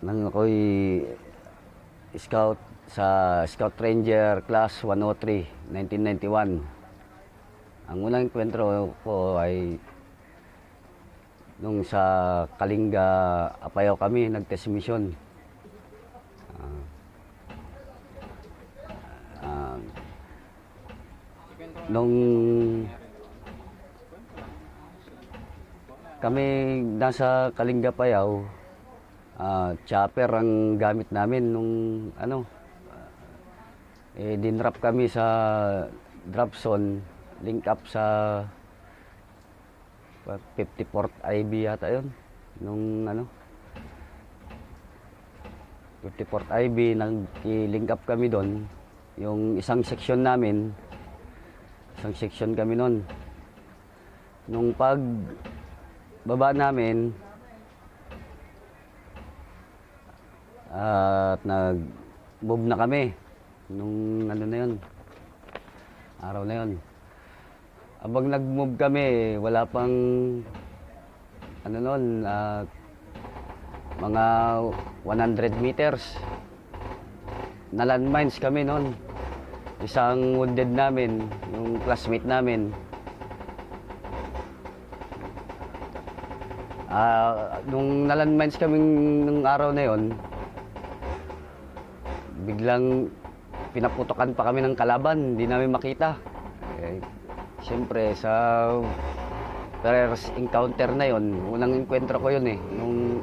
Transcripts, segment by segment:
nang ako'y scout sa Scout Ranger Class 103, 1991. Ang unang enkwentro ko ay nung sa Kalinga, Apayao kami, nag-test mission. Nung kami nasa Kalinga, Apayao, chopper ang gamit namin nung dinrap kami sa drop zone, link up sa 54th IB yata yun. Nung 54th IB, nag-link up kami doon. Yung isang section namin, isang section kami noon. Nung pag baba namin, at nag-move na kami nung na yun, araw na yun. Abang nag-move kami, wala pang noon, mga 100 meters na landmines kami noon. Isang wounded namin, yung classmate namin. Nung na-landmines kami nung araw na yon, biglang pinaputokan pa kami ng kalaban, hindi namin makita. Siyempre, sa first encounter na yon, unang enkwentro ko yun nung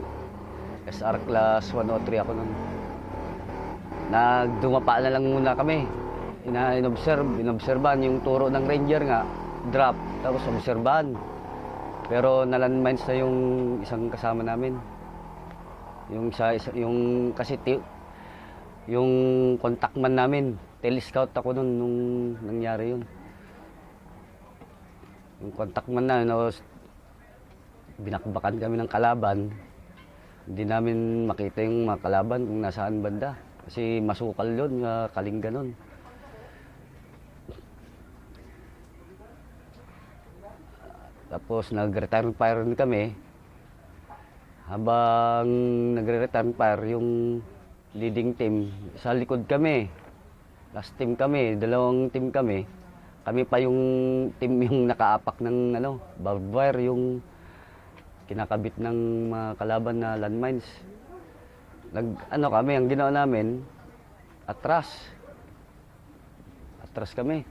SR Class 103 ako nun. Nagdumapa na lang muna kami. Inobserbahan yung turo ng ranger nga, drop, tapos obserbahan. Pero nalandmines na yung isang kasama namin. Yung contact man namin, telescout ako nun nung nangyari yun. Yung contact man na, binakbakan kami ng kalaban. Hindi namin makita yung mga kalaban kung nasaan banda. Kasi masukal yun, Kalinga nun. Tapos nag-return fire kami. Habang nagre-return fire, yung leading team, sa likod kami. Last team kami, dalawang team kami. Kami pa yung team yung nakaapak ng barbed wire, yung kinakabit ng mga kalaban na landmines. Kami, ang ginawa namin, atras kami.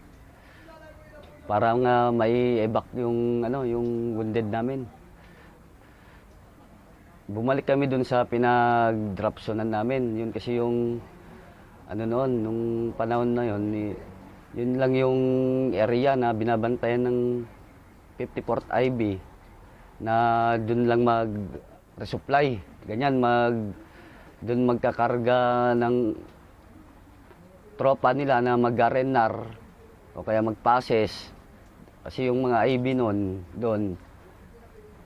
Para nga may evac yung yung wounded namin. Bumalik kami dun sa pinag-drop zonean namin. Yun kasi yung noon, nung panahon na yun, yun lang yung area na binabantayan ng 54th IB na dun lang mag-resupply. Ganyan, dun magkakarga ng tropa nila na mag-RNR o kaya mag-passes. Kasi yung mga IB noon, doon,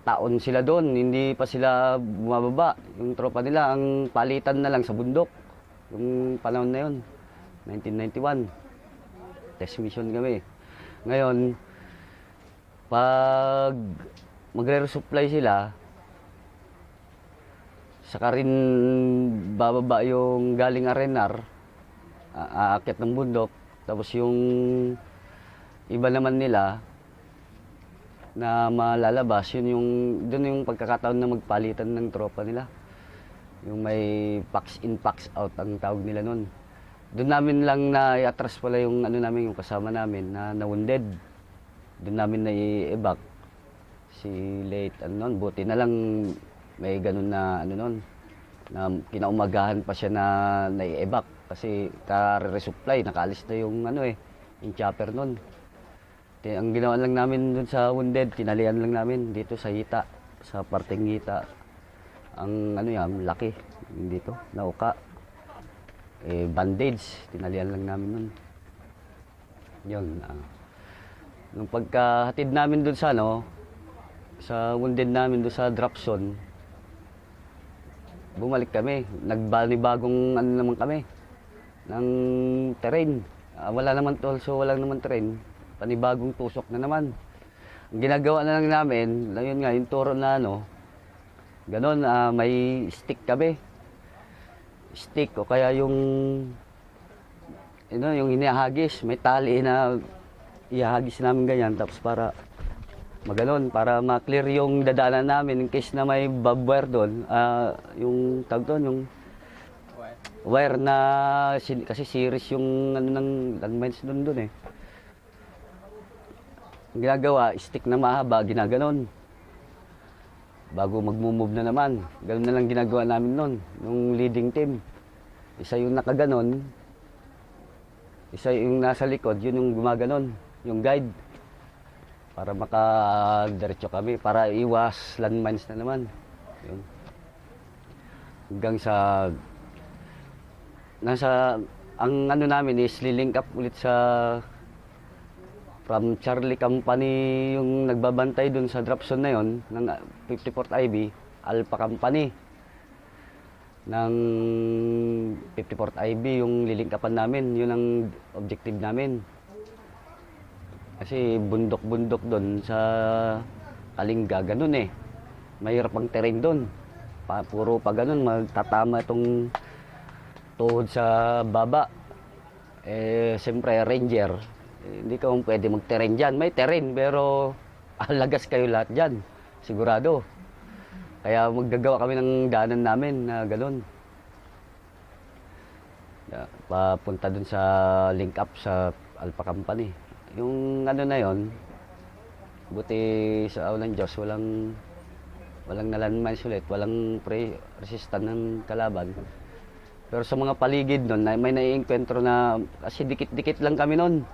taon sila doon, hindi pa sila bumababa. Yung tropa nila, ang palitan na lang sa bundok. Yung panahon na yun, 1991. Test mission kami. Ngayon, pag magre-resupply sila, saka rin bababa yung galing RNR, aakyat ng bundok. Tapos yung iba naman nila na malalabas, doon yung pagkakataon na magpalitan ng tropa nila. Yung may packs in, packs out ang tawag nila noon. Doon namin lang na-atras pala yung namin, yung kasama namin na wounded. Doon namin na-evac. Si late buti na lang may ganun na na kinaumagahan pa siya na na-evac kasi ka-resupply, nakaalis na yung yung chopper noon. Ang ginawa lang namin doon sa wounded, tinalian lang namin dito sa hita, sa parteng hita. Ang laki dito, nauka. Bandage, tinalian lang namin nun. Yun. Nung pagkahatid namin doon sa wounded namin doon sa drop zone, bumalik kami. Nagbalibagong naman kami ng terrain. Wala naman wala naman terrain. Panibagong tusok na naman. Ang ginagawa na lang namin, yun nga, yung turo na ganon, may stick kami. stick o kaya yung yung hinahagis, may tali na ihahagis namin ganyan tapos para para ma-clear yung dadaanan namin in case na may barbed wire doon, yung tag doon, yung wire na kasi series yung ng landmines doon eh. Ang ginagawa, stick na mahaba, ginaganon. Bago magmo-move na naman. Ganun na lang ginagawa namin noon, nung leading team. Isa yung nakaganon, isa yung nasa likod, yun yung gumaganon, yung guide. Para makadiretso kami, para iwas landmines na naman. Yun. Hanggang sa, ang namin is lilink up ulit sa from Charlie Company yung nagbabantay dun sa drop zone na yon ng 54th IB, Alpha Company ng 54th IB yung lilingkapan namin, yun ang objective namin. Kasi bundok-bundok dun sa Kalinga, ganun eh. Mahirap ang terrain dun. Puro pa ganun, magtatama itong tuhod sa baba. Siyempre, ranger. Hindi ka pwede mag-terrain dyan. May terrain, pero alagas kayo lahat dyan. Sigurado. Kaya maggagawa kami ng daanan namin na gano'n. Papunta dun sa link up sa Alpha Company. Yung na yon, buti sa awa ng Diyos, walang nalandmines ulit, walang resistant ng kalaban. Pero sa mga paligid nun, may naiengkwentro na, kasi dikit-dikit lang kami nun.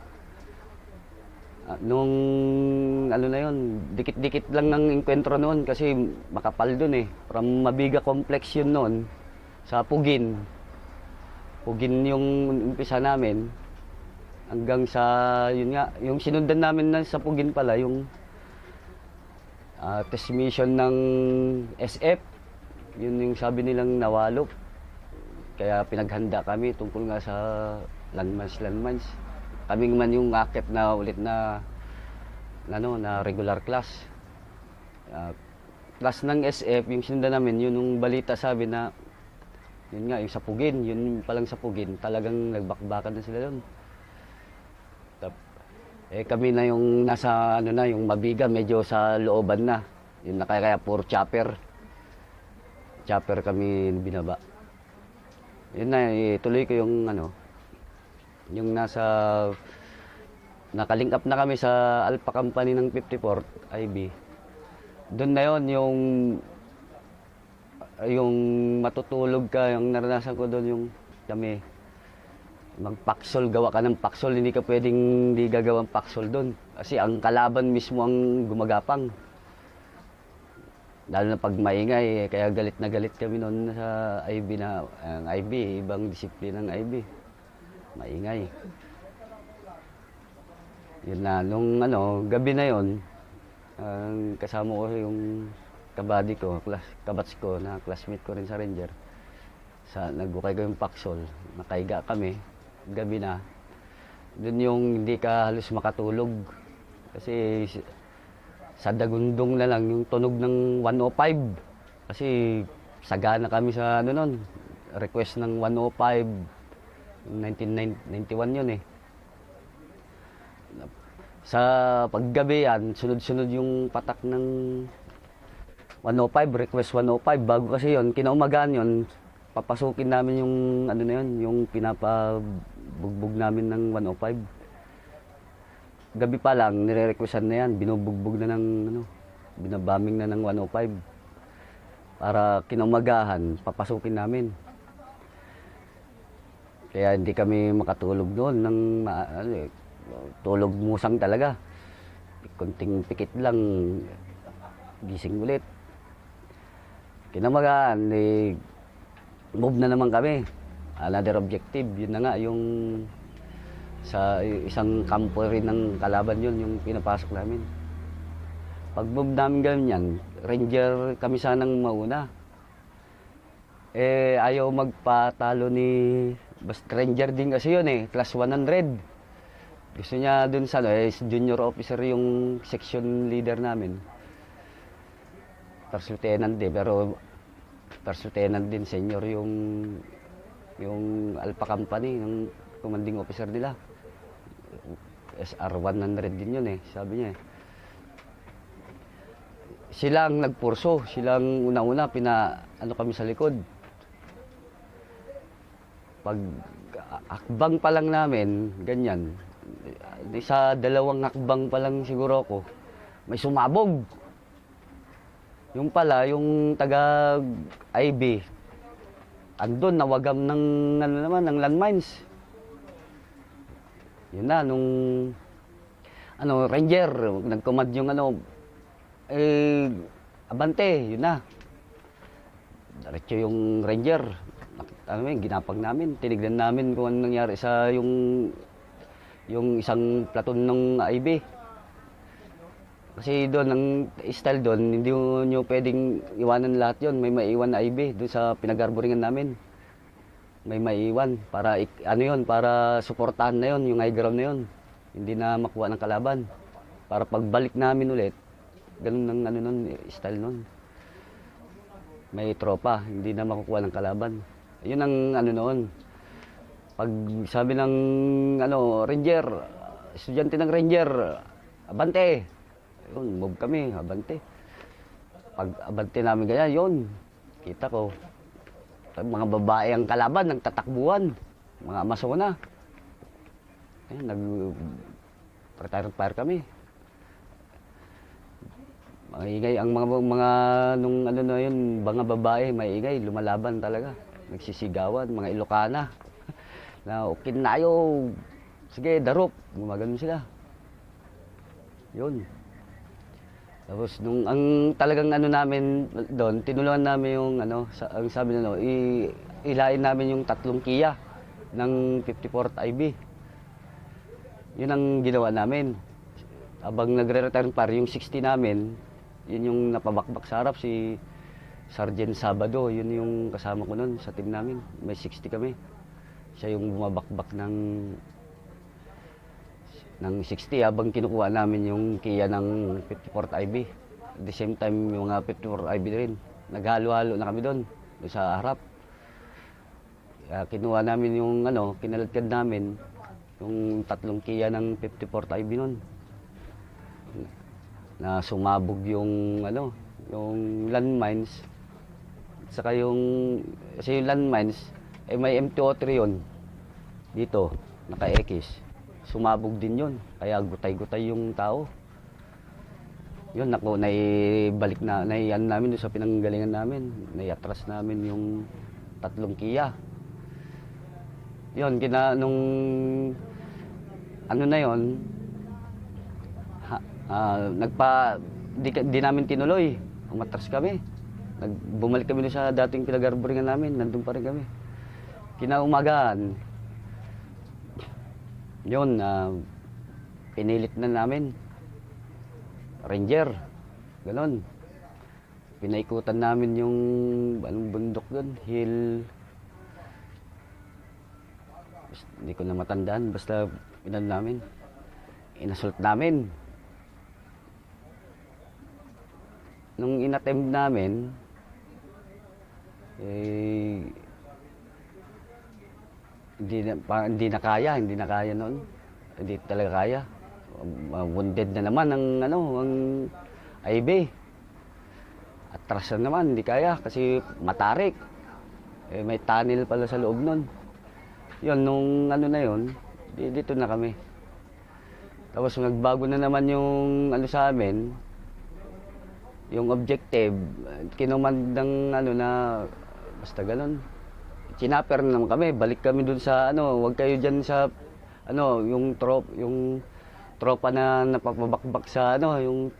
Nung na yun, dikit-dikit lang ng engkwentro noon kasi makapal dun eh. From Mabiga Complex yun noon sa Pugin. Pugin yung umpisa namin hanggang sa, yun nga, yung sinundan namin na sa Pugin pala, yung test mission ng SF. Yun yung sabi nilang nawalo. Kaya pinaghanda kami tungkol nga sa landmines. Kami man yung akit na ulit na regular class. Class ng SF, yung sinundan namin, yun yung balita sabi na, yun nga, yung sa Pugin, yun palang sa Pugin, talagang nagbakbakan na sila doon. Kami na yung nasa, yung Mabiga, medyo sa looban na. Yun na kaya puro chopper. Chopper kami binaba. Yun na, ituloy ko yung yung nakalink up na kami sa Alpha Company ng 54th IB. Doon na yon yung matutulog ka, yung naranasan ko doon yung kami magpaksol, gawa ka ng paksol, hindi ka pwedeng hindi gagawang paksol doon kasi ang kalaban mismo ang gumagapang. Lalo na pag maingay, kaya galit na galit kami noon sa IB na, ang IB, ibang disiplina ng IB. Maingay. Yun na, nung gabi na yon, kasama ko yung kabady ko, kabats ko, na classmate ko rin sa Ranger. Nagbukay ko yung paksol, nakaiga kami, gabi na. Doon yung hindi ka halos makatulog. Kasi sa dagundong na lang yung tunog ng 105. Kasi sagana kami sa noon, request ng 105. 1991 yun eh. Sa paggabi yan, sunod-sunod yung patak ng 105, request 105. Bago kasi yun, kinaumagahan yun, papasukin namin yung yung pinapabugbog namin ng 105. Gabi pa lang, nire-requestan na yan, binubugbog na ng binabaming na ng 105. Para kinaumagahan, papasukin namin. Kaya hindi kami makatulog doon ng tulog musang talaga. Kunting pikit lang, gising ulit. Kinamagaan, move na naman kami. Another objective, yun na nga, yung sa isang kampo rin ng kalaban yun, yung pinapasok namin. Pag move namin ganyan, ranger kami sanang mauna. Ayaw magpatalo ni basta ranger din kasi yun eh, class 100. Gusto niya dun sa junior officer yung section leader namin. First lieutenant din, pero first lieutenant din, senior yung yung Alpha Company, yung commanding officer nila. SR-100 din yun eh, sabi niya eh. Sila ang nagpurso, silang una-una, ano kami sa likod. Pag hakbang pa lang namin, ganyan, sa 2 hakbang pa lang siguro ako, may sumabog. Yung pala, yung taga-IB, andun, nawagam ng, ano naman, ng landmines. Yun na, nung, ranger, nag-command yung, abante, yun na. Diretso yung ranger, ginapag namin, tinignan namin kung ano nangyari sa yung isang platoon ng IB. Kasi doon, ang style doon, hindi nyo pwedeng iwanan lahat yon. May maiwan na IB doon sa pinag-arboringan namin. May maiwan para, para suportahan na yon, yung high ground na yon. Hindi na makuha ng kalaban. Para pagbalik namin ulit, ganun ang style nun. May tropa, hindi na makukuha ng kalaban. Yun ang noon. Pag sabi ng ranger, estudyante ng ranger, abante. Yun, move kami, abante. Pag abante namin ganyan, yun, kita ko. Mga babae ang kalaban, nagtatakbuhan. Mga Amazona. Ayan, nag-retire fire kami. Maingay ang mga nung na yun, mga babae, maingay, lumalaban talaga. Nagsisigawan, mga Ilocana. Na Okinayo, sige, darop, gumagano sila. Yun. Tapos nung ang talagang namin doon, tinulungan namin yung ang sabi ilain namin yung 3 Kia ng 54th IB. Yun ang ginawa namin. Abang nagre-return par yung 60 namin, yun yung napabakbak sa harap, si Sergeant Sabado, yun yung kasama ko noon sa team namin. May 60 kami. Siya yung bumabakbak ng 60 habang kinukuha namin yung Kia ng 54th IB. At the same time, yung mga 54th IB rin. Naghalo-halo na kami doon sa harap. Kaya kinuha namin yung kinaladkad namin yung 3 Kia ng 54th IB noon. Na sumabog yung yung landmines. Saka kasi yung landmines, may M203 yun. Dito, naka-X. Sumabog din yun. Kaya gutay-gutay yung tao. Yun, naibalik namin doon sa pinanggalingan namin. Naiatras namin yung 3 Kia. Yun, nung na yun, di namin tinuloy. Umatras kami. Bumalik kami doon sa dating pinag-arboringan namin. Nandun pa rin kami. Kinaumagaan, yun, pinilit na namin. Ranger, ganon. Pinaikutan namin yung bundok doon, hill. Hindi ko na matandaan, basta namin. Inassault namin. Nung inattempt namin, hindi na kaya noon. Hindi talaga kaya. Wounded na naman ang IB. Atras na naman, hindi kaya kasi matarik. May tunnel pala sa loob noon. Yun, nung na yun, dito na kami. Tapos nagbago na naman yung sa amin, yung objective, kinumand ng na, basta ganon. Chinaper na naman kami, balik kami dun sa wag kayo dyan sa yung tropa na napapabakbak sa yung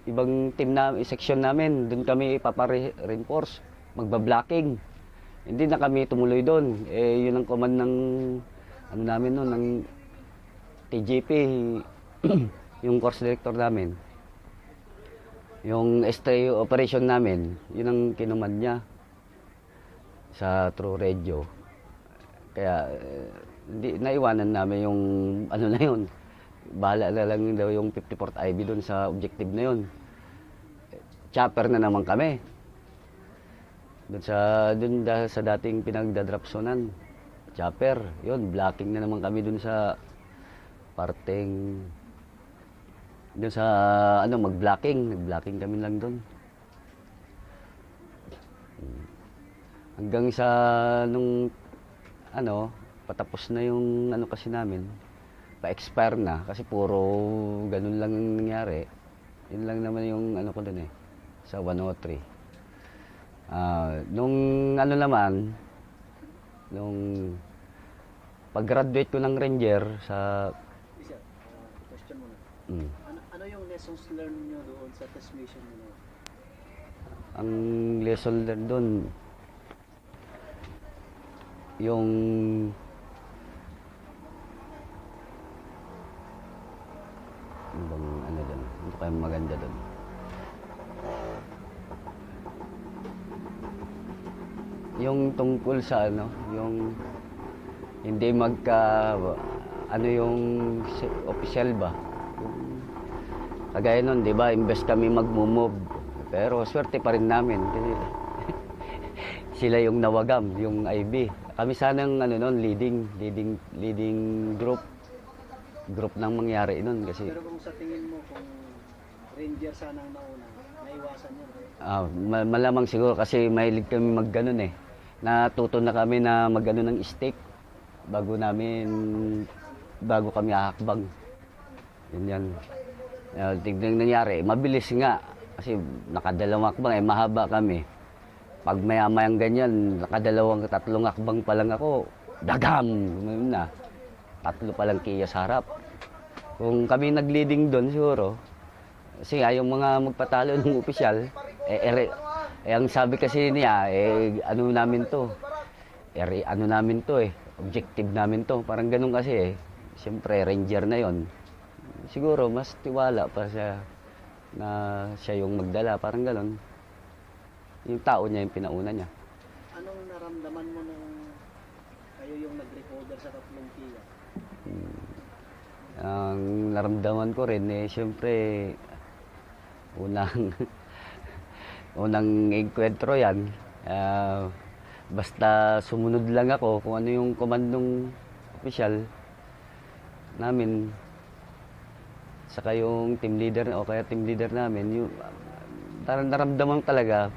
ibang team section namin, dun kami ipapa-reinforce, magba-blocking. Hindi na kami tumuloy doon. Yun ang command ng namin noon, ng TGP, yung course director namin. Yung S3 operation namin, yun ang kinumand niya sa True Radio. Kaya naiwanan namin yung na yun. Bahala na lang daw yung 54th IB doon sa objective na yun. Chopper na naman kami. Doon dahil sa dating pinagdadrop zonan, chopper, yun, blocking na naman kami doon sa parteng, doon sa ano, nag-blocking kami lang doon. Hanggang sa nung ano, patapos na yung ano kasi namin, pa-expire na kasi puro ganun lang ang nangyari. Yun lang naman yung ano ko doon sa 103. Nung ano naman, nung pag-graduate ko ng Ranger sa... Question muna. Mm, Ano yung lessons learned nyo doon sa test mission nyo? ang lesson learned doon, yung ano bang ano doon? Ano kayang maganda doon? Yung tungkol sa ano, yung hindi ano yung official ba? Kagaya nun, di ba, imbes kami mag-move, pero swerte pa rin namin kasi sila yung nawagam, yung IB. Kami sanang ano nun, leading group nang mangyari nun kasi Pero kung sa tingin mo, kung Ranger sana ang nauna, naiwasan yun. malamang siguro kasi mahilig kami magganon Natuto na kami na magano ng steak bago kami ahakbang. Yun. Tignan nangyari, mabilis nga kasi nakadalawang hakbang mahaba kami. Pag maya-mayang ganyan, tatlong hakbang pa lang ako, dagam! Yun na. Tatlo pa lang kiya sa harap. Kung kami nag-leading doon siguro, kasi yung mga magpatalo ng opisyal, ang sabi kasi niya, ano namin to, objective namin to, parang ganun kasi siyempre Ranger na yon. Siguro mas tiwala pa siya na siya yung magdala, parang ganun. Yung tao niya yung pinauna niya. Anong naramdaman mo nung kayo yung nag-recorder sa tatlong kiya? Ang naramdaman ko rin siyempre unang enkwentro yan. Basta sumunod lang ako kung ano yung komandong opisyal namin, saka yung team leader o kaya team leader namin, yung naramdaman talaga,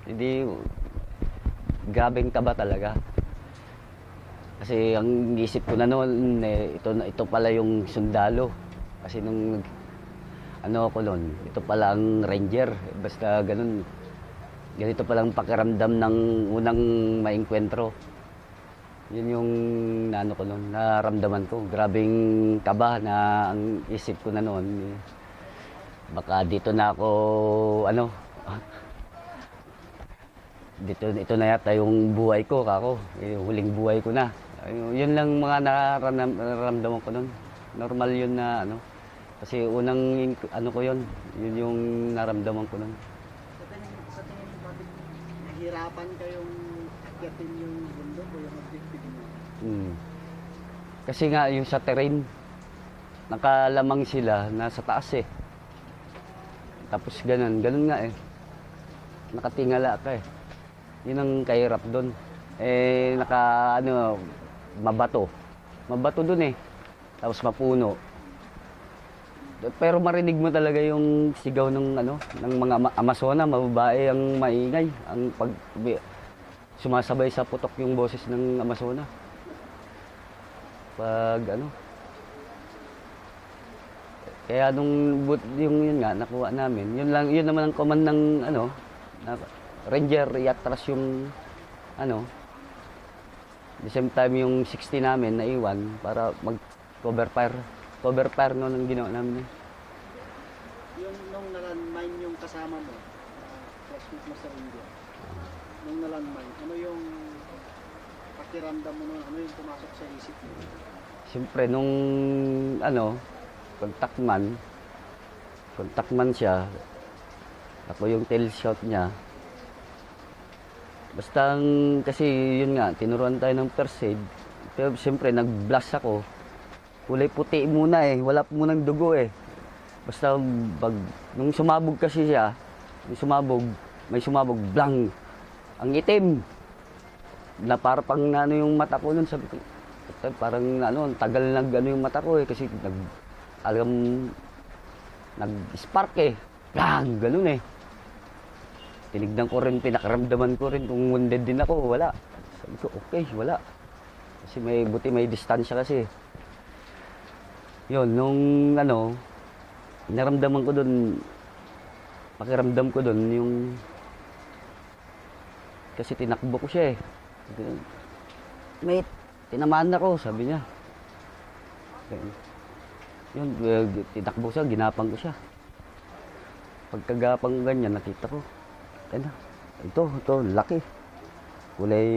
hindi grabeng kaba talaga. Kasi ang isip ko na noon, ito pala yung sundalo. Kasi nung ano ako noon, ito pala ang Ranger. Basta ganun, ganito palang pakiramdam ng unang maengkwentro. Yun yung ano ko noon, naramdaman ko. Grabing kaba na ang isip ko na noon. Baka dito na ako, ito na yata yung buhay ko, huling buhay ko na. Yun lang mga nararamdaman ko noon. Normal yun na kasi unang ko yun yung naramdaman ko noon. Sa tingin mo, bakit nahirapan kayong akyatin yung bundok o yung objective mo? Kasi nga yung sa terrain, nakalamang sila nasa taas Tapos ganun nga nakatingala ka Yun ang kahirap doon. Mabato doon Tapos mapuno. Pero marinig mo talaga yung sigaw ng mga Amazona, mababae ang maingay, ang sumasabay sa putok yung boses ng Amazona. Kaya yun nga nakuha namin. Yun naman ang command ng Ranger, iatras yung the same time yung 60 namin naiwan para mag-cover fire noon ang ginawa namin. Yung nung nalandmine yung kasama mo, classmate mo sa India, nung nalandmine, ano yung pakiramdam mo nun? Ano yung pumasok sa isip mo? Siyempre, nung kontakman siya, ako yung tail shot niya. Basta kasi yun nga, tinuruan tayo ng first aid. Pero siyempre, nag-blast ako. Kulay puti muna wala munang dugo Basta nung sumabog kasi siya, may sumabog, blang. ang itim. Na para pang ano yung mata ko nun, sabi ko, parang ano, tagal ano yung mata ko eh, kasi nag-spark eh. Bang! Ganun eh. Tinignan ko rin, pinakaramdaman ko rin kung wounded din ako, wala. Sabi ko, okay, wala. Kasi buti may distansya kasi. Yun, nung ano, naramdaman ko dun, pakiramdam ko dun, yung, kasi tinakbo ko siya eh. Mate, tinamaan ako, sabi niya. Yun, tinakbo siya, ginapang ko siya. Pagkagapang ko ganyan, nakita ko. Ano, ito, laki. Kulay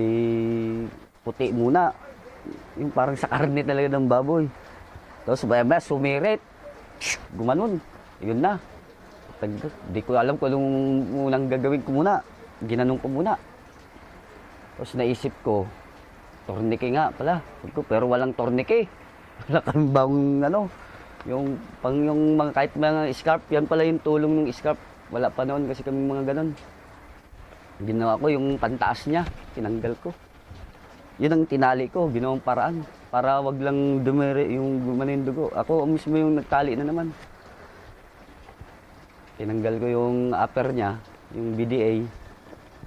puti muna. Yung parang sa karne talaga ng baboy. Tapos baya sumirit. Gumanon. Yun na. Di ko alam kung anong unang gagawin ko muna. Ginanong ko muna. Tapos naisip ko, tornike nga pala. Pero walang tornike. Wala kang bang ano. Yung mga kahit mga scarf, yan pala yung tulong ng scarf. Wala pa noon kasi kami mga ganon. Ginawa ko yung pantaas niya, tinanggal ko. Yun ang tinali ko, ginawang paraan. Para wag lang dumiri yung gumano yung dugo. Ako mismo yung nagtali na naman. Tinanggal ko yung upper niya, yung BDA.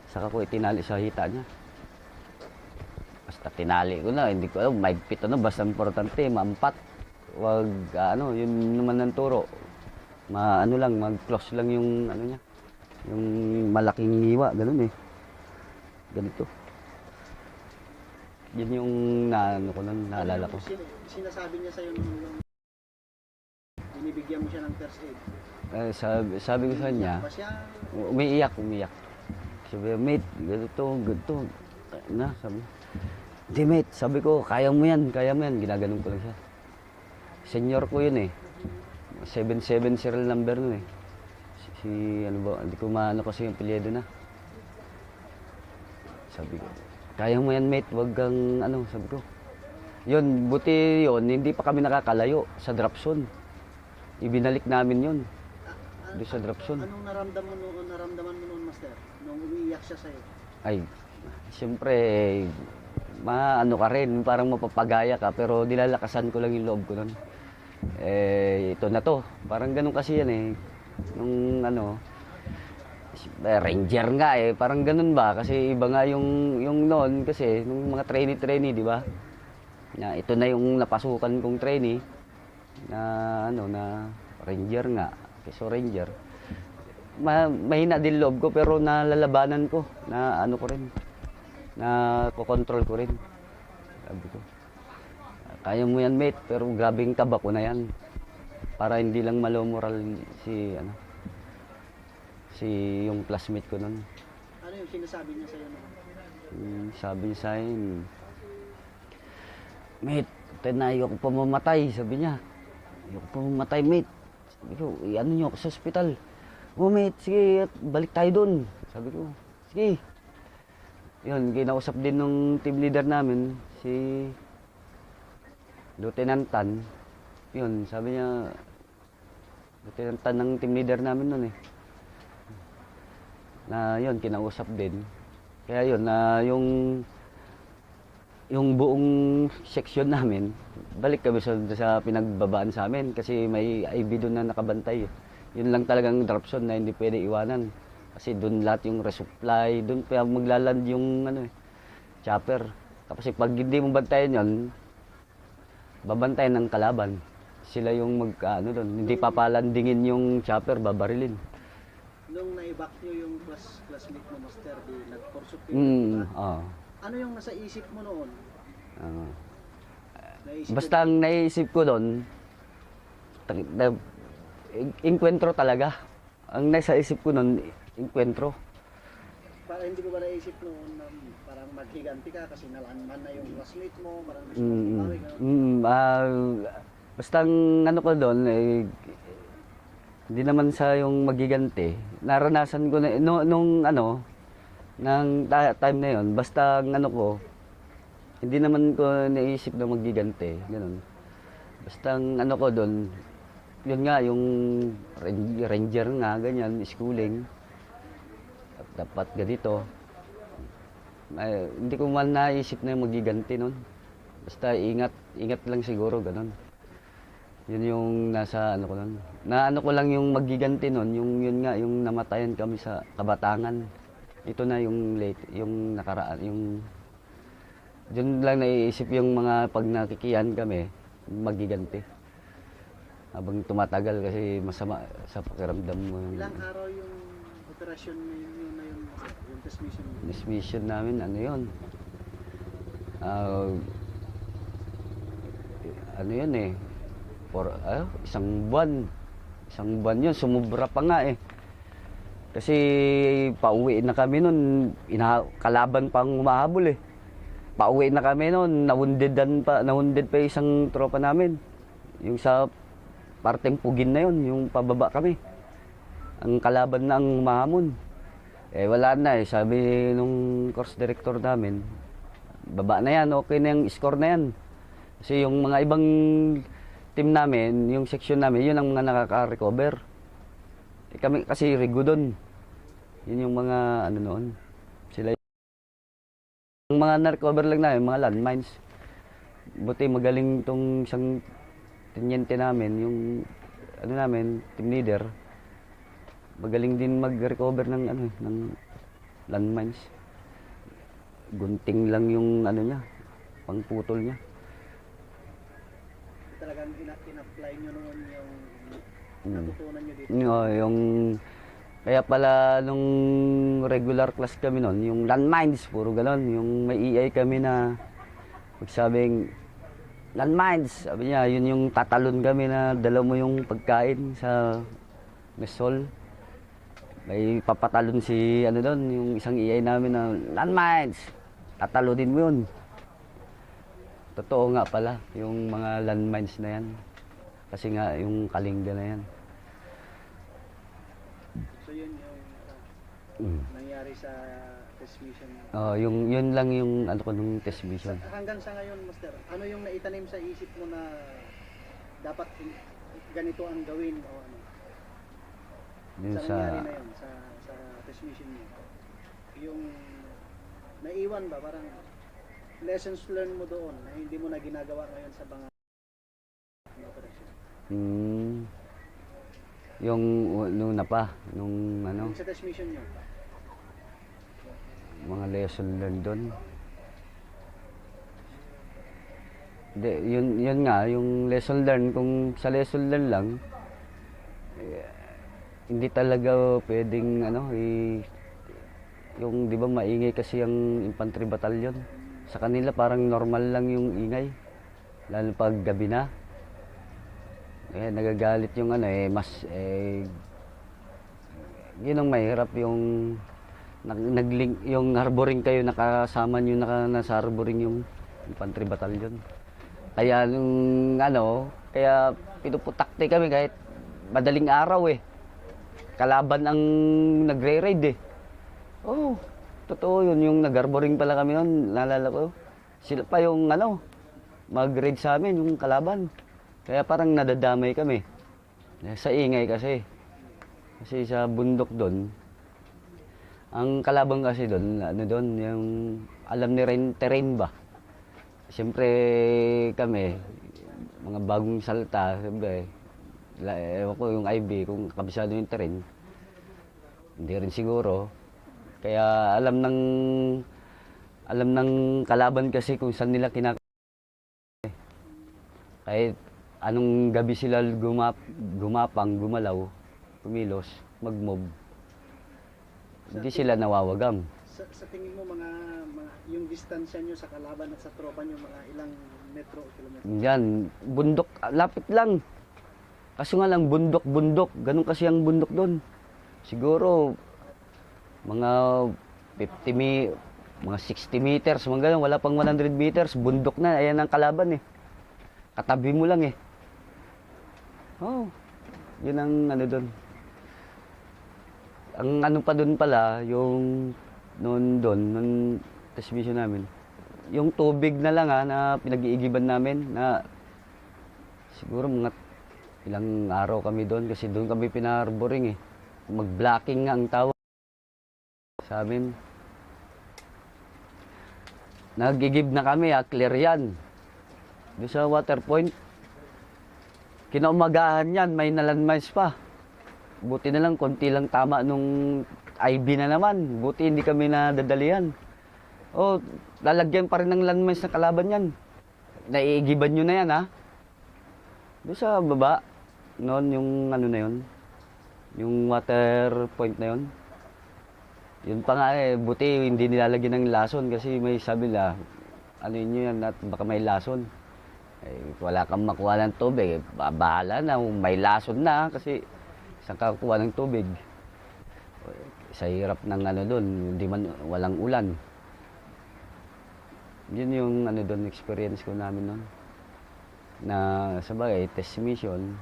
Saka ko itinali sa hita niya. Basta tinali ko na, hindi ko alam, maigpit ano, basta importante, maampat. Wag, yun naman ang turo. Mag-close lang yung ano niya. Yung malaking hiwa, ganun eh. Ganito. Yun yung naalala ko. Sinasabi niya sa'yo nung binibigyan mo siya ng first aid? Sabi ko sa kanya, umiiyak. Sabi, mate, ganito. Na, sabi. Hindi mate, sabi ko, kaya mo yan. Ginaganon ko lang siya. Senior ko yun eh. 77 serial number nun eh. Hindi ko maano kasi yung pilyedo na. Sabi ko, kaya mo yan mate, wag kang sabi ko. Yun, buti yun, hindi pa kami nakakalayo sa drop zone. Ibinalik namin yun. Doon sa drop zone. Anong naramdaman mo noon, Master? Nung umiiyak siya sa'yo? Ay, siyempre, ka rin, parang mapapagaya ka, pero nilalakasan ko lang yung loob ko nun. Ito na to. Parang ganun kasi yan eh. Nung ranger nga eh. Parang ganun ba? Kasi iba nga yung noon kasi, nung mga trainee, di ba? Na ito na yung napasukan kong trainee na na ranger nga. So ranger. Mahina din loob ko pero nalalabanan ko. Na ko rin. Na kokontrol ko rin. Sabi ko. Kaya mo yan mate, pero grabing kaba ko na yan. Para hindi lang moral si yung classmate ko nun. Ano yung sinasabi niya sa'yo naman? Sabi niya sa akin, mate, ayoko pa mamatay, sabi niya. Ayoko pa mamatay mate. Sabi ko, ano niyo ako sa ospital. Oh mate, sige, balik tayo dun. Sabi ko, sige. Yun, kinausap din nung team leader namin, si Lieutenant Tan. Yun, sabi niya, Lieutenant Tan ng team leader namin nun eh. Na yun, kinausap din. Kaya yun, yung buong section namin, balik kami sa pinagbabaan sa amin kasi may IV doon na nakabantay. Yun lang talagang drop zone na hindi pwede iwanan. Kasi doon lahat yung resupply, doon pa maglaland yung chopper. Tapos pag hindi mo bantayan yun, babantayan ng kalaban. Sila yung doon. Hindi papalandingin yung chopper, babarilin. Nung na-evac nyo yung classmate mo, Master, nag-forsok yun, ano yung nasa isip mo noon? Basta ang naisip ko doon, inkwentro talaga. Ang nasa isip ko noon, inkwentro. Para hindi ko ba naisip noon na parang maghiganti ka kasi nalanman na yung classmate mo, parang gusto basta ang ko doon, hindi naman sa yung magiganti. Naranasan ko na, nung time na yon, basta ang ko, hindi naman ko naisip na magiganti, ganun. Basta ang ko doon, yun nga, yung ranger nga, ganyan, schooling. Dapat ganito. Hindi ko man naisip na magiganti nun. Basta ingat, ingat lang siguro, ganun. Yun yung nasa ano ko nun. Na ano ko lang yung magiganti nun, yung yun nga, yung namatayan kami sa Kabatangan. Ito na yung late, yung nakaraan, yung yun lang naiisip yung mga pag nakikiyan kami, magiganti. Habang tumatagal kasi masama sa pakiramdam mo. Ilang araw yung operasyon ninyo na yun, yung test mission niyo? This mission namin, ano yun? Ano yun eh? Isang buwan. Isang buwan yun, sumubra pa nga eh. Kasi pauwi na kami nun, kalaban pang humahabol eh. Pauwi na kami nun, nawunded pa isang tropa namin. Yung sa parteng Pugin na yun, yung pababa kami. Ang kalaban na ang humahamon. Eh wala na eh, sabi nung course director namin, baba na yan, okay na yung score na yan. Kasi yung mga ibang team namin, yung section namin, yun ang mga nakaka-recover. Eh, kami kasi rigo doon. Yun yung mga ano noon. Sila yung mga na-recover lang namin, mga landmines. Buti magaling tong isang tenyente namin, yung ano namin, team leader. Magaling din mag-recover ng ano, ng landmines. Gunting lang yung ano niya, pangputol niya. Talagang in-apply nyo noon yung natutunan nyo dito? Yung kaya pala nung regular class kami noon, yung landmines, puro ganon. Yung may EI kami na magsabing, landmines, sabi niya, yun yung tatalon kami na dala mo yung pagkain sa mess hall. May papatalon si ano doon, yung isang EI namin na landmines, tatalonin mo yun. Totoo nga pala, yung mga landmines na yan. Kasi nga, yung Kalinga na yan. So yun yung nangyari sa test mission. Yun lang yung ano ko nung test mission. Hanggang sa ngayon, Master, ano yung naitanim sa isip mo na dapat ganito ang gawin o ano? Yun sa nangyari na yun, sa test mission mo? Yung naiwan ba, parang lessons learned mo doon na hindi mo na ginagawa ngayon sa mga operasyon? Yung nung ano, Sa test mission nyo? mga lesson learned doon. Hindi, yun nga, yung lesson learned, kung sa lesson learned lang, hindi talaga pwedeng yung di ba maingay kasi ang infantry battalion. Sa kanila parang normal lang yung ingay, lalo pag gabi na. Eh nagagalit yung yun ang mahirap, yung naglink yung harboring kayo, nakasama niyo nasa harboring yung infantry battalion. Kaya kaya pinuputakte kami kahit madaling araw eh. Kalaban ang nagre-raid eh. Oh, totoo yun. Yung nag-arboring pala kami noon, naalala ko. Sila pa yung mag-raid sa amin, yung kalaban. Kaya parang nadadamay kami. Sa ingay kasi. Kasi sa bundok doon, ang kalaban kasi doon, yung alam ni terrain ba? Siyempre kami, mga bagong salta, siyempre, ewan ko yung IB, kung kabisado yung terrain, hindi rin siguro. Kaya alam ng kalaban kasi kung saan nila kahit anong gabi sila gumapang, gumalaw, kumilos, mag-mob, hindi sila nawawagang. Sa tingin mo yung distansya nyo sa kalaban at sa tropa nyo, mga ilang metro o kilometro? Yan, bundok, lapit lang. Kaso nga lang, bundok. Ganun kasi ang bundok doon. Siguro, mga 60 meters, mga ganun. Wala pang 100 meters, bundok na. Ayan ang kalaban eh. Katabi mo lang eh. Oh, yun ang doon. Ang pa doon pala, yung noon test mission namin. Yung tubig na lang na pinag-iigiban namin na siguro mga ilang araw kami doon kasi doon kami pinarboring eh. Mag-blocking nga ang tawag sa amin. nagigib na kami, clear yan. Doon sa water point. Kinaumagahan yan, may nalandmines pa. Buti na lang, konti lang tama nung IB na naman. Buti hindi kami nadadalian. Oh, lalagyan pa rin ng landmines na kalaban yan. Naiigiban nyo na yan, ha? Doon sa baba, noon yung ano na yun, yung water point na yun. Yun pa nga buti hindi nilalagyan ng lason kasi may sabi na, ano yun yan, at baka may lason. Wala kang makuha ng tubig, bahala na, may lason na kasi saan ka kuha ng tubig. Sa hirap ng ano doon, hindi man, walang ulan. Yun yung ano doon, experience ko namin noon. Na sabagay, test mission,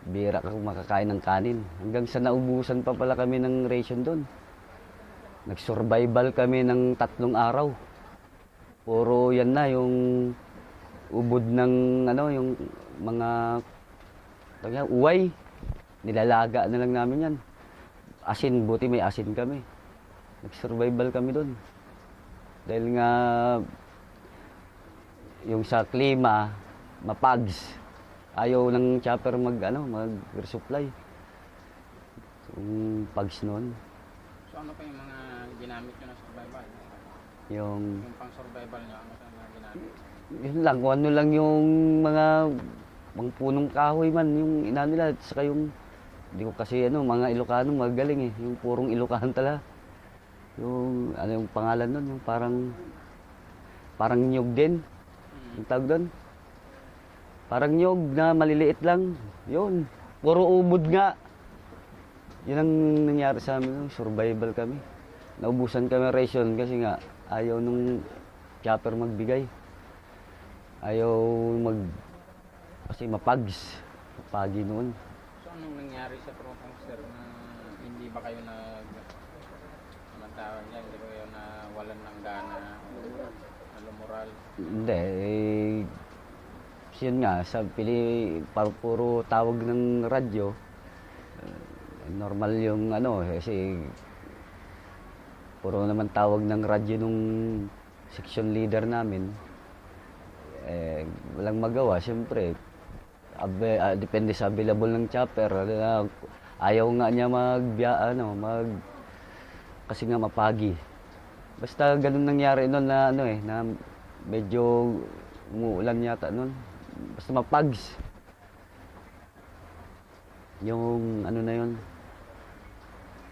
bira ka makakain ng kanin. Hanggang sa naubusan pa pala kami ng ration doon. Nag-survival kami ng 3 araw. Puro yan na yung ubod ng ano, yung mga uway. Nilalaga na lang namin yan. Asin, buti may asin kami. Nag-survival kami doon. Dahil nga yung sa klima, mapags. Ayaw ng chopper mag-resupply. Yung pags noon. So ano pa yung mga ginamit nyo na survival? Yung pang survival nyo, ano pa yung mga ginamit? yun lang, kung ano lang yung mga punong kahoy man, yung ina nila, saka yung, hindi ko kasi mga Ilocano magaling yung purong Ilocano talaga. Yung, yung pangalan nun, yung parang nyug din, yung tawag doon. Parang nyug na maliliit lang, yun, puro ubod nga. Yun ang nangyari sa amin, survival kami. Naubusan kami ration kasi nga, ayaw nung chopper magbigay. Ayaw kasi mapags. Mapagi noon. So anong nangyari sa tropang sir na hindi ba kayo tawag niya, hindi ba kayo nawalan ng gana, moral? Hindi, yun nga, puro tawag ng radyo. Normal yung kasi puro naman tawag ng radyo nung section leader namin. Walang magawa, siyempre. Depende sa available ng chopper. Ayaw nga niya kasi nga mapagi. Basta ganun nangyari noon na na medyo umuulan yata noon. Basta mapags. Yung na yun.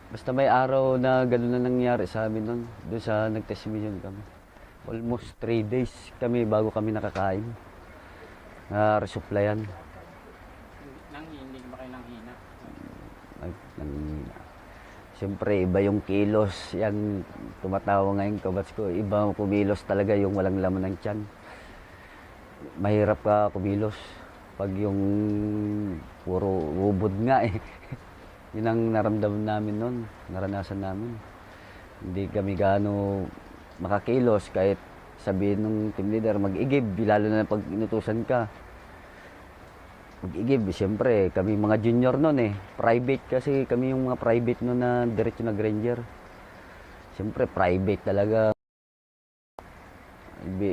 Basta may araw na ganun na nangyari sa amin noon. Doon sa nag-test mission kami. Almost 3 days kami bago kami nakakain. Resupplyan. Hindi ba kayo nanghina? Siyempre, iba yung kilos. Yan, tumatawa ngayon kabats ko. Iba kumilos talaga yung walang laman ng tiyan. Mahirap ka kumilos. Pag yung puro ubod nga Yun ang naramdaman namin noon. Naranasan namin. Hindi kami gaano makakilos kahit sabihin ng team leader mag-igib, lalo na pag inutusan ka. Mag-igib, siyempre, kami mga junior noon private kasi kami yung mga private noon na diretso na Granger. Siyempre, private talaga.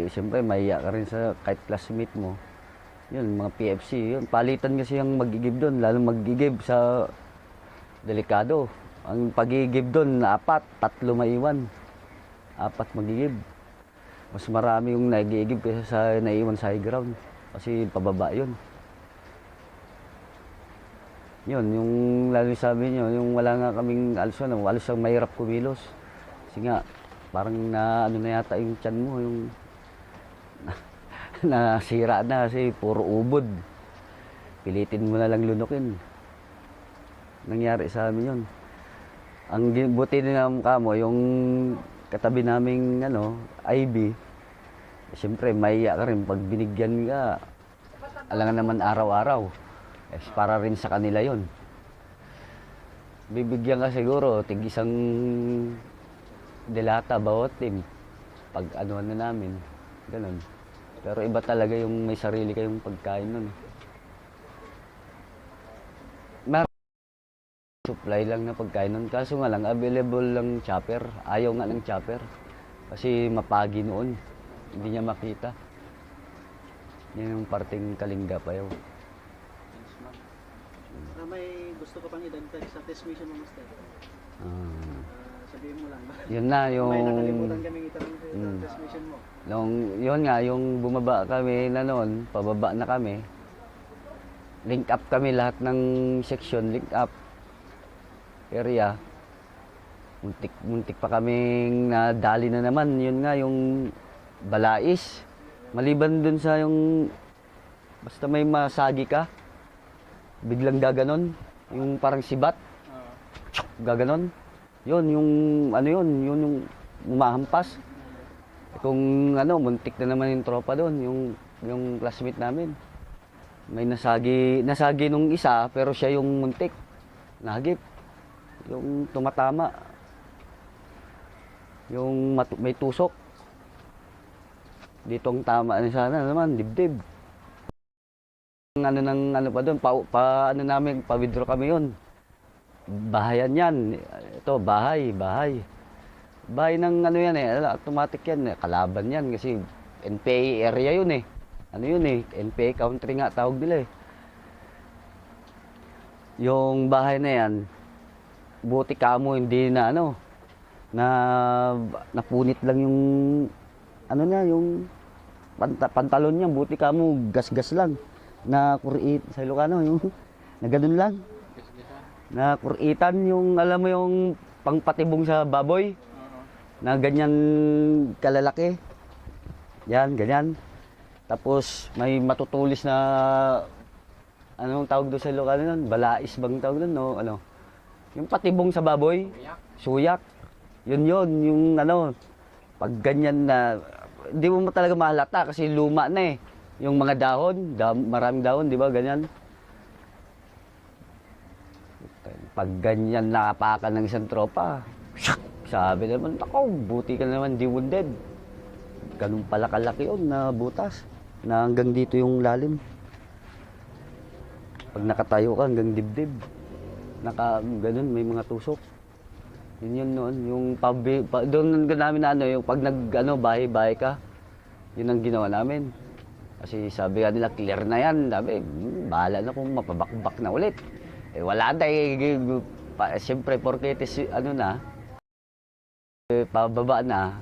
Siyempre, mahiya ka rin sa kahit classmate mo. Yun, mga PFC, yun. Palitan kasi yung mag-igib doon, lalo mag-igib sa delikado. Ang pag-igib doon, 4, 3 maiwan. 4 mag-igib. Mas marami yung nag-iigib kaysa sa naiwan sa high ground. Kasi pababa yun. Yun, yung lalo sabi nyo, yung wala nga kaming alson, alos ang mahirap kumilos. Kasi nga, parang na yata yung tiyan mo, yung nasira na kasi puro ubod. Pilitin mo na lang lunukin. Nangyari sa amin yun. Ang buti na kamo, yung katabi naming IB, siyempre mahiya ka rin pag binigyan ka, alangan naman araw-araw. Para rin sa kanila yon. Bibigyan ka siguro tig isang delata bawat team. Pag na namin, ganun. Pero iba talaga yung may sarili kayong pagkain nun. Supply lang na pagkain nun. Kaso nga lang, available lang chopper. Ayaw nga ng chopper. Kasi mapagi noon. hindi niya makita. Yan yung parting Kalinga pa yun. May gusto ko pang idagdag sa test mission mo, Master. Sabihin mo lang. Yun na yung... May nakalimutan kaming itanong sa test mission mo. Yun nga, yung bumaba kami na noon, pababa na kami. Link up kami lahat ng section, link up area. Muntik pa kaming nadali na naman. Yun nga, yung Balais. Maliban dun sa yung... Basta may masagi ka, biglang gaganon. Yung parang sibat. Gaganon. Yun, yung ano yun yung umahampas. Kung ano, muntik na naman yung tropa doon, yung classmate namin. May nasagi nung isa, pero siya yung muntik. Nahagip. Yung tumatama. Yung may tusok. Ditong tama na sana naman, dibdib. Ano pa doon, ano namin, pa-withdraw kami yun. Bahayan yan. Ito, bahay. Bahay ng ano yan automatic yan. Kalaban yan kasi NPA area yun Ano yun NPA country nga tawag nila Yung bahay na yan, buti kamo hindi na napunit lang yung yung pantalon niya, buti kamo gas-gas lang. Na kurit sa Ilocano yung na ganun lang. Na kuritan yung alam mo yung pangpatibong sa baboy. Na ganyan kalalaki. Yan, ganyan. Tapos may matutulis na anong tawag doon sa Ilocano nun? Balais bang tawag doon no? Yung patibong sa baboy. Suyak. Yun yung pag ganyan na hindi mo talaga mahalata kasi luma na Yung mga dahon, maraming dahon, di ba? Ganyan. Pag ganyan nakapakan ng isang tropa, sabi naman, ako, buti ka naman, di wounded. Ganun pala kalaki yun na butas. Na hanggang dito yung lalim. Pag nakatayo ka, hanggang dibdib. Ganun, may mga tusok. Yun noon. Yung doon namin yung pag bahay-bahay ka, yun ang ginawa namin. Kasi sabi nga nila, clear na yan. Sabi, bahala na kung mapabakbak na ulit. Wala na siyempre, porke pababa na,